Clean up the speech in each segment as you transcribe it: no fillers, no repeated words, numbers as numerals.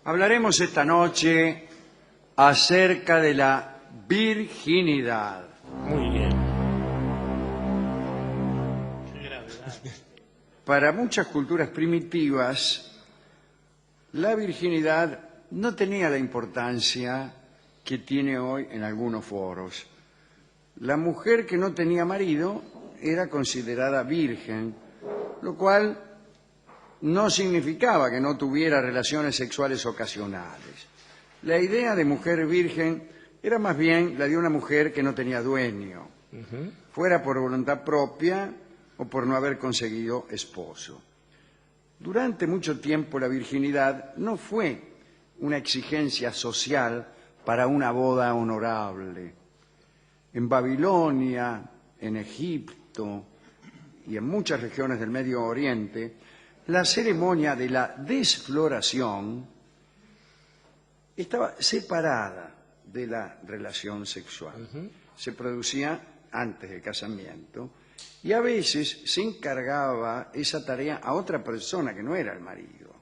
Hablaremos esta noche acerca de la virginidad. Muy bien. Qué gravedad. Para muchas culturas primitivas, la virginidad no tenía la importancia que tiene hoy en algunos foros. La mujer que no tenía marido era considerada virgen, lo cual no significaba que no tuviera relaciones sexuales ocasionales. La idea de mujer virgen era más bien la de una mujer que no tenía dueño, fuera por voluntad propia o por no haber conseguido esposo. Durante mucho tiempo la virginidad no fue una exigencia social para una boda honorable. En Babilonia, en Egipto y en muchas regiones del Medio Oriente, la ceremonia de la desfloración estaba separada de la relación sexual. Se producía antes del casamiento y a veces se encargaba esa tarea a otra persona que no era el marido.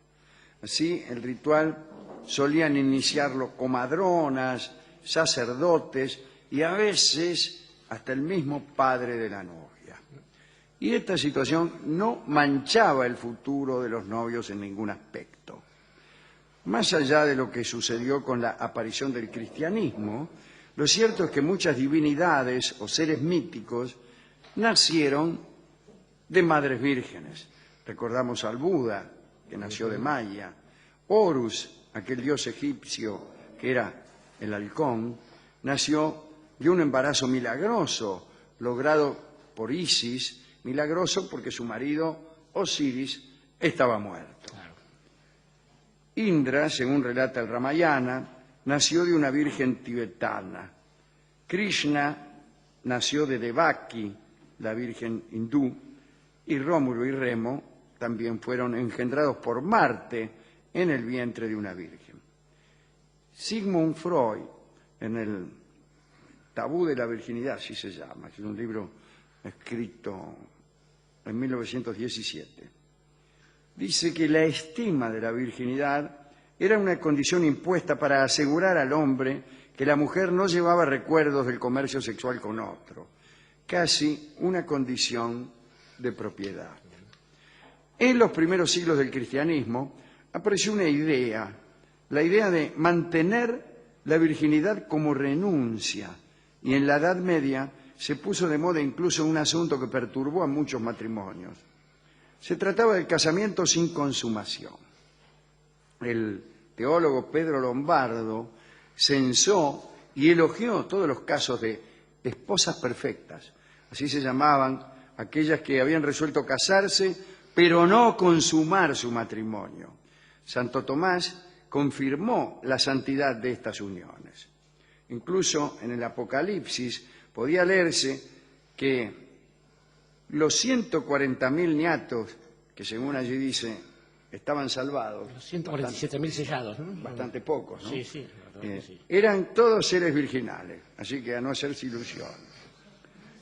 Así, el ritual solían iniciarlo comadronas, sacerdotes y a veces hasta el mismo padre de la novia. Y esta situación no manchaba el futuro de los novios en ningún aspecto. Más allá de lo que sucedió con la aparición del cristianismo, lo cierto es que muchas divinidades o seres míticos nacieron de madres vírgenes. Recordamos al Buda, que nació de Maya, Horus, aquel dios egipcio que era el halcón, nació de un embarazo milagroso logrado por Isis, milagroso porque su marido Osiris estaba muerto. Indra, según relata el Ramayana, nació de una virgen tibetana. Krishna nació de Devaki, la virgen hindú, y Rómulo y Remo también fueron engendrados por Marte en el vientre de una virgen. Sigmund Freud, en el Tabú de la virginidad, así se llama, es un libro escrito en 1917, dice que la estima de la virginidad era una condición impuesta para asegurar al hombre que la mujer no llevaba recuerdos del comercio sexual con otro, casi una condición de propiedad. En los primeros siglos del cristianismo apareció una idea, la idea de mantener la virginidad como renuncia, y en la Edad Media se puso de moda incluso un asunto que perturbó a muchos matrimonios. Se trataba del casamiento sin consumación. El teólogo Pedro Lombardo censó y elogió todos los casos de esposas perfectas, así se llamaban aquellas que habían resuelto casarse pero no consumar su matrimonio. Santo Tomás confirmó la santidad de estas uniones. Incluso en el Apocalipsis podía leerse que los 140.000 niatos, que según allí dice, estaban salvados. Los 147.000 sellados, ¿no? Bastante pocos, ¿no? Sí, sí. Sí. Eran todos seres virginales, así que a no hacerse ilusiones.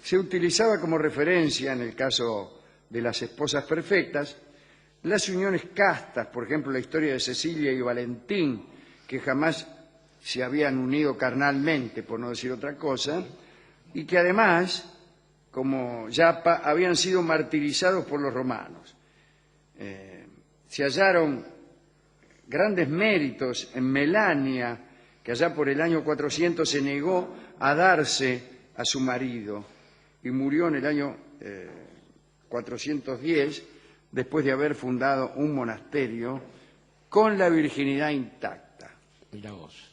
Se utilizaba como referencia, en el caso de las esposas perfectas, las uniones castas, por ejemplo, la historia de Cecilia y Valentín, que jamás se habían unido carnalmente, por no decir otra cosa, y que además, como Yapa, habían sido martirizados por los romanos. Se hallaron grandes méritos en Melania, que allá por el año 400 se negó a darse a su marido y murió en el año 410, después de haber fundado un monasterio con la virginidad intacta. Mirá vos.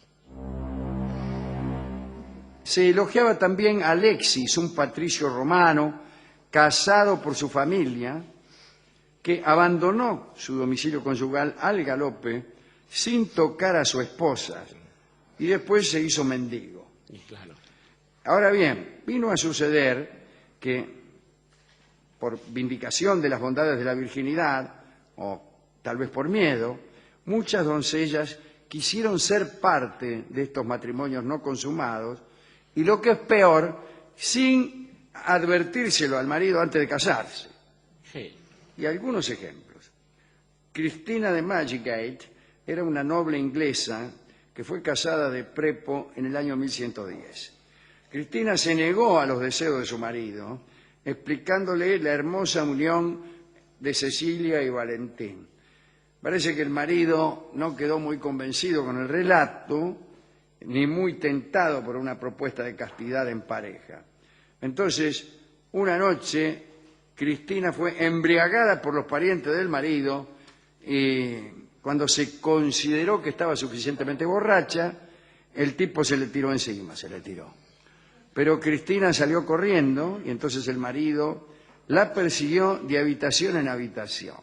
Se elogiaba también a Alexis, un patricio romano, casado por su familia, que abandonó su domicilio conyugal al galope sin tocar a su esposa y después se hizo mendigo. Y claro. Ahora bien, vino a suceder que por vindicación de las bondades de la virginidad, o tal vez por miedo, muchas doncellas quisieron ser parte de estos matrimonios no consumados y, lo que es peor, sin advertírselo al marido antes de casarse. Sí. Y algunos ejemplos. Cristina de Magicate era una noble inglesa que fue casada de prepo en el año 1110. Cristina se negó a los deseos de su marido, explicándole la hermosa unión de Cecilia y Valentín. Parece que el marido no quedó muy convencido con el relato, ni muy tentado por una propuesta de castidad en pareja. Entonces, una noche, Cristina fue embriagada por los parientes del marido y cuando se consideró que estaba suficientemente borracha, el tipo se le tiró encima, se le tiró. Pero Cristina salió corriendo y entonces el marido la persiguió de habitación en habitación.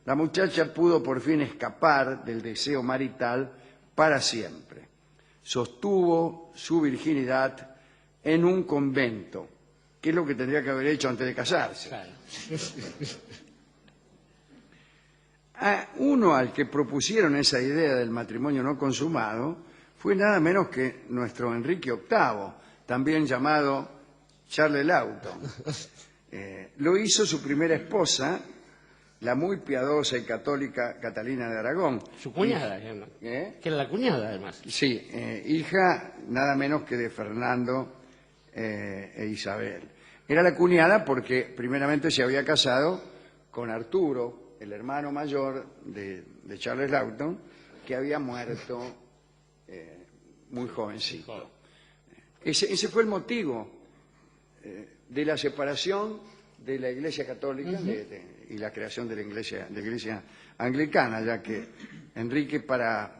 La muchacha pudo por fin escapar del deseo marital para siempre. Sostuvo su virginidad en un convento, que es lo que tendría que haber hecho antes de casarse. Claro. A uno al que propusieron esa idea del matrimonio no consumado fue nada menos que nuestro Enrique VIII, también llamado Charles Laughton. Lo hizo su primera esposa, la muy piadosa y católica Catalina de Aragón. Su cuñada, además. Que era la cuñada, además. Sí, hija nada menos que de Fernando e Isabel. Era la cuñada porque primeramente se había casado con Arturo, el hermano mayor de Charles Laughton, que había muerto muy jovencito. Ese fue el motivo de la separación de la Iglesia Católica y la creación de la Iglesia Anglicana, ya que Enrique para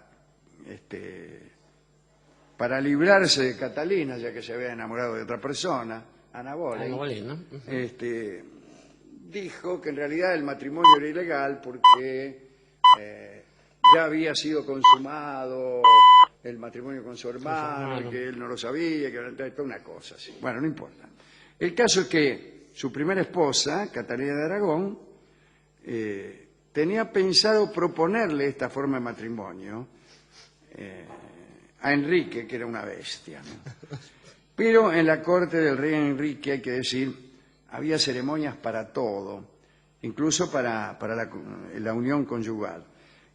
librarse de Catalina, ya que se había enamorado de otra persona, Ana Boley, ¿no? dijo que en realidad el matrimonio era ilegal porque ya había sido consumado el matrimonio con su hermano, y que él no lo sabía, que era toda una cosa así. Bueno, no importa. El caso es que su primera esposa, Catalina de Aragón, tenía pensado proponerle esta forma de matrimonio a Enrique, que era una bestia, ¿no? Pero en la corte del rey Enrique, hay que decir, había ceremonias para todo, incluso para la unión conyugal.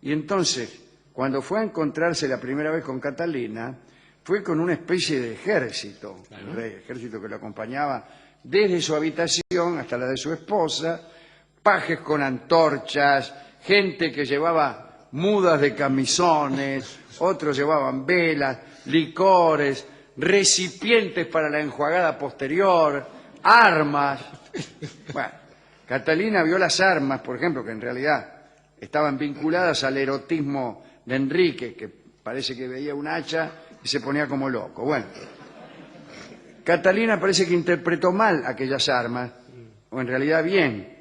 Y entonces, cuando fue a encontrarse la primera vez con Catalina, fue con una especie de ejército, el rey, ejército que lo acompañaba desde su habitación hasta la de su esposa, pajes con antorchas, gente que llevaba mudas de camisones, otros llevaban velas, licores, recipientes para la enjuagada posterior, armas. Bueno, Catalina vio las armas, por ejemplo, que en realidad estaban vinculadas al erotismo de Enrique, que parece que veía un hacha y se ponía como loco. Bueno, Catalina parece que interpretó mal aquellas armas, o en realidad bien,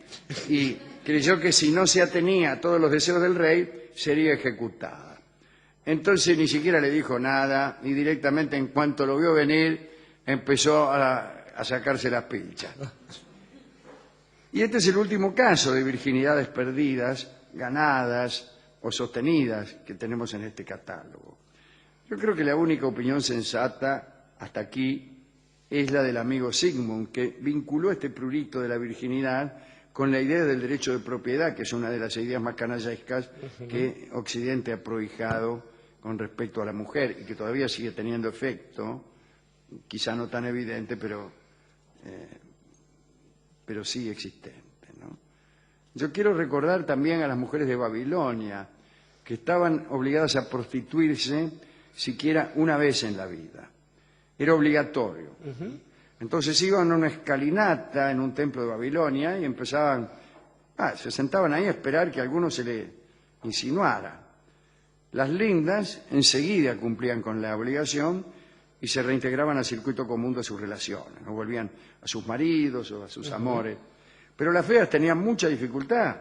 y creyó que si no se atenía a todos los deseos del rey, sería ejecutada. Entonces ni siquiera le dijo nada, y directamente en cuanto lo vio venir, empezó a sacarse las pilchas. Y este es el último caso de virginidades perdidas, ganadas o sostenidas que tenemos en este catálogo. Yo creo que la única opinión sensata hasta aquí es la del amigo Sigmund, que vinculó este prurito de la virginidad con la idea del derecho de propiedad, que es una de las ideas más canallescas que Occidente ha prohijado con respecto a la mujer y que todavía sigue teniendo efecto, quizá no tan evidente, pero sí existente, ¿no? Yo quiero recordar también a las mujeres de Babilonia, que estaban obligadas a prostituirse siquiera una vez en la vida. Era obligatorio. Entonces iban a una escalinata en un templo de Babilonia y empezaban, se sentaban ahí a esperar que alguno se le insinuara. Las lindas enseguida cumplían con la obligación y se reintegraban al circuito común de sus relaciones, no volvían a sus maridos o a sus amores. Pero las feas tenían mucha dificultad.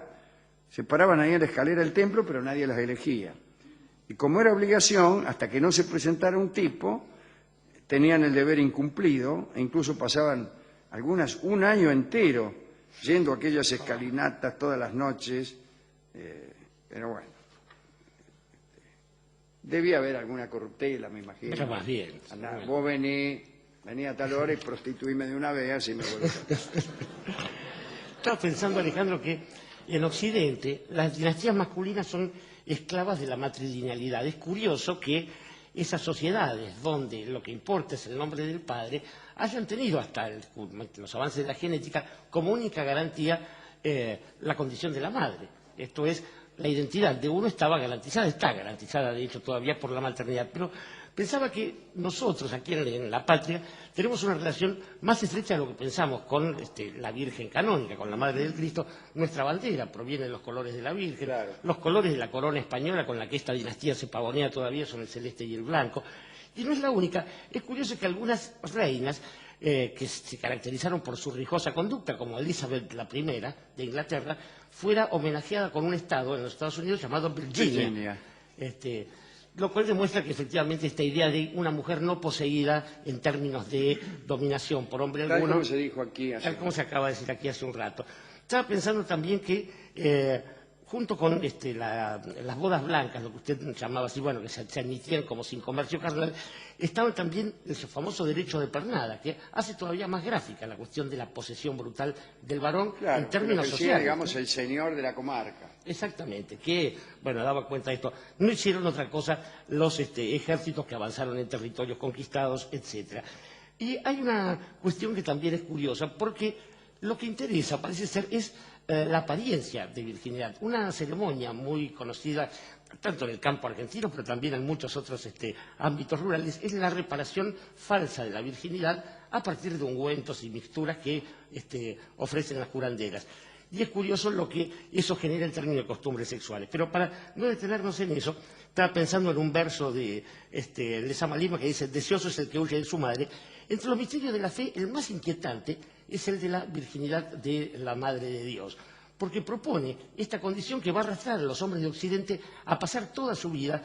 Se paraban ahí en la escalera del templo, pero nadie las elegía. Y como era obligación, hasta que no se presentara un tipo, tenían el deber incumplido e incluso pasaban algunas un año entero yendo a aquellas escalinatas todas las noches. Pero bueno, debía haber alguna corruptela, me imagino. Era más bien. Andá, vos vení a tal hora y prostituíme de una vez, así me vuelvo. Estaba pensando, Alejandro, que en Occidente las dinastías masculinas son esclavas de la matrilinealidad. Es curioso que esas sociedades donde lo que importa es el nombre del padre hayan tenido hasta los avances de la genética como única garantía la condición de la madre. Esto es, la identidad de uno estaba garantizada, está garantizada de hecho todavía por la maternidad, pero pensaba que nosotros aquí en la patria tenemos una relación más estrecha de lo que pensamos con la Virgen canónica, con la Madre del Cristo. Nuestra bandera proviene de los colores de la Virgen, claro. Los colores de la corona española con la que esta dinastía se pavonea todavía son el celeste y el blanco. Y no es la única. Es curioso que algunas reinas que se caracterizaron por su rijosa conducta, como Elizabeth I de Inglaterra, fuera homenajeada con un estado en los Estados Unidos llamado Virginia. Lo cual demuestra que efectivamente esta idea de una mujer no poseída en términos de dominación por hombre alguno, como se dijo aquí tal como se acaba de decir aquí hace un rato. Estaba pensando también que junto con las bodas blancas, lo que usted llamaba así, bueno, que se admitían como sin comercio carnal, estaba también el famoso derecho de pernada, que hace todavía más gráfica la cuestión de la posesión brutal del varón en términos sociales. Digamos, el señor de la comarca. Exactamente, que, bueno, daba cuenta de esto. No hicieron otra cosa los ejércitos que avanzaron en territorios conquistados, etcétera. Y hay una cuestión que también es curiosa, porque lo que interesa, parece ser, es la apariencia de virginidad. Una ceremonia muy conocida, tanto en el campo argentino, pero también en muchos otros ámbitos rurales, es la reparación falsa de la virginidad a partir de ungüentos y mixturas que ofrecen las curanderas. Y es curioso lo que eso genera en términos de costumbres sexuales. Pero para no detenernos en eso, estaba pensando en un verso de Lezama Lima que dice: deseoso es el que huye de su madre. Entre los misterios de la fe, el más inquietante es el de la virginidad de la Madre de Dios, porque propone esta condición que va a arrastrar a los hombres de Occidente a pasar toda su vida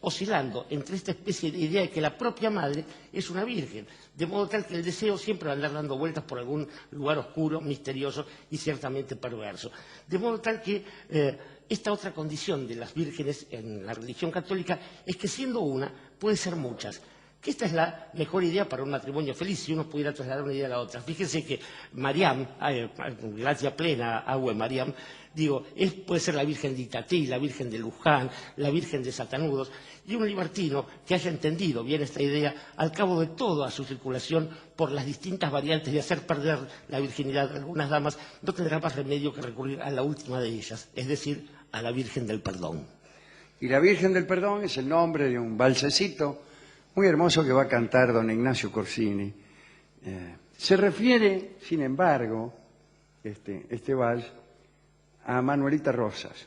oscilando entre esta especie de idea de que la propia madre es una virgen, de modo tal que el deseo siempre va a andar dando vueltas por algún lugar oscuro, misterioso y ciertamente perverso. De modo tal que esta otra condición de las vírgenes en la religión católica es que siendo una puede ser muchas. Que esta es la mejor idea para un matrimonio feliz, si uno pudiera trasladar una idea a la otra. Fíjense que Mariam, gracia plena, Agüe Mariam, puede ser la Virgen de Itatí, la Virgen de Luján, la Virgen de Satanudos, y un libertino que haya entendido bien esta idea, al cabo de toda su circulación por las distintas variantes de hacer perder la virginidad de algunas damas, no tendrá más remedio que recurrir a la última de ellas, es decir, a la Virgen del Perdón. Y la Virgen del Perdón es el nombre de un balsecito muy hermoso que va a cantar don Ignacio Corsini. Se refiere, sin embargo, este vals, a Manuelita Rosas,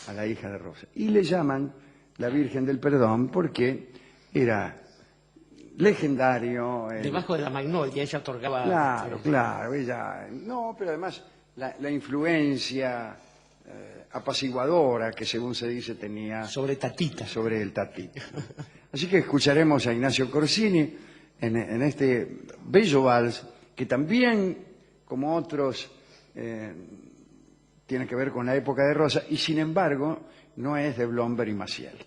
a la hija de Rosas. Y le llaman la Virgen del Perdón porque era legendario. Debajo de la magnolia ella otorgaba... Claro, ella... No, pero además la influencia apaciguadora que, según se dice, tenía... Sobre Tatita. Sobre el Tatita. Así que escucharemos a Ignacio Corsini en este bello vals, que también, como otros, tiene que ver con la época de Rosa, y sin embargo no es de Blomberg y Maciel.